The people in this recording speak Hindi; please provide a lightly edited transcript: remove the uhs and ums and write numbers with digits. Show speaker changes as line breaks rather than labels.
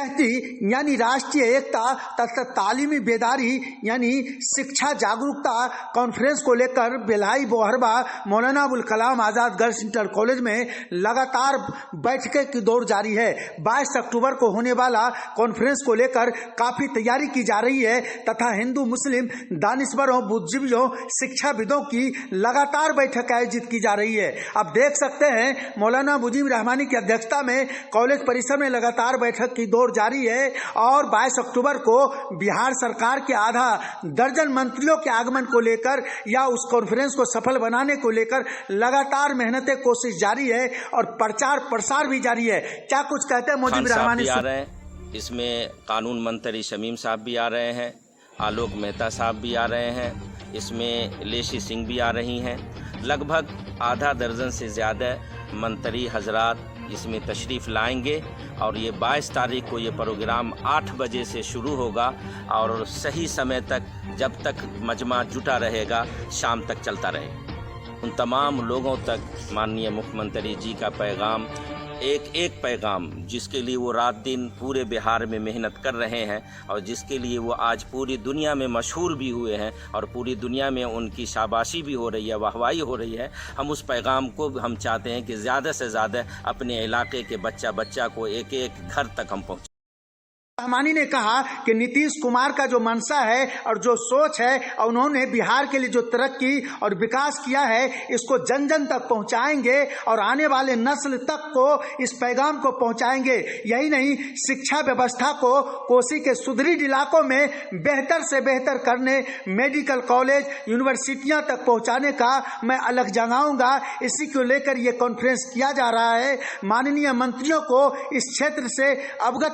रहती यानी राष्ट्रीय एकता तथा तालीमी बेदारी यानी शिक्षा जागरूकता कॉन्फ्रेंस को लेकर Bhilai बोहरबा Maulana Abul Kalam Azad girls inter college में लगातार बैठकें की दौड़ जारी है। 22 अक्टूबर को होने वाला कॉन्फ्रेंस को लेकर काफी तैयारी की जा रही है तथा हिंदू मुस्लिम दानिशवरों बुद्धिजीवियों शिक्षाविदों की लगातार बैठक आयोजित की जा रही है। अब देख सकते हैं मौलाना मुजीब रहमानी की अध्यक्षता में कॉलेज परिसर में लगातार बैठक की दौड़ जारी है और 22 अक्टूबर को बिहार सरकार के आधा दर्जन मंत्रियों के आगमन को लेकर या उस कॉन्फ्रेंस को सफल बनाने को लेकर लगातार मेहनतें कोशिश जारी है और प्रचार प्रसार भी जारी है। क्या कुछ कहते हैं मुजीब रहमानी?
आ रहे हैं, इसमें कानून मंत्री शमीम साहब भी आ रहे हैं, आलोक मेहता साहब भी आ रहे हैं, इसमें लेशी सिंह भी आ रही हैं। लगभग आधा दर्जन से ज़्यादा मंत्री हजरात इसमें तशरीफ़ लाएंगे और ये 22 तारीख को ये प्रोग्राम 8 बजे से शुरू होगा और सही समय तक जब तक मजमा जुटा रहेगा शाम तक चलता रहेगा। उन तमाम लोगों तक माननीय मुख्यमंत्री जी का पैगाम एक पैगाम जिसके लिए वो रात दिन पूरे बिहार में मेहनत कर रहे हैं और जिसके लिए वो आज पूरी दुनिया में मशहूर भी हुए हैं और पूरी दुनिया में उनकी शाबाशी भी हो रही है, वाहवाही हो रही है। हम उस पैगाम को हम चाहते हैं कि ज़्यादा से ज़्यादा अपने इलाके के बच्चा को एक एक घर तक हम पहुँचाएं।
रहमानी ने कहा कि नीतीश कुमार का जो मंशा है और जो सोच है और उन्होंने बिहार के लिए जो तरक्की और विकास किया है इसको जन जन तक पहुंचाएंगे और आने वाले नस्ल तक को इस पैगाम को पहुंचाएंगे। यही नहीं, शिक्षा व्यवस्था को कोसी के सुदृढ़ इलाकों में बेहतर से बेहतर करने, मेडिकल कॉलेज यूनिवर्सिटियां तक पहुंचाने का मैं अलग जगाऊंगा। इसी को लेकर ये कॉन्फ्रेंस किया जा रहा है। माननीय मंत्रियों को इस क्षेत्र से अवगत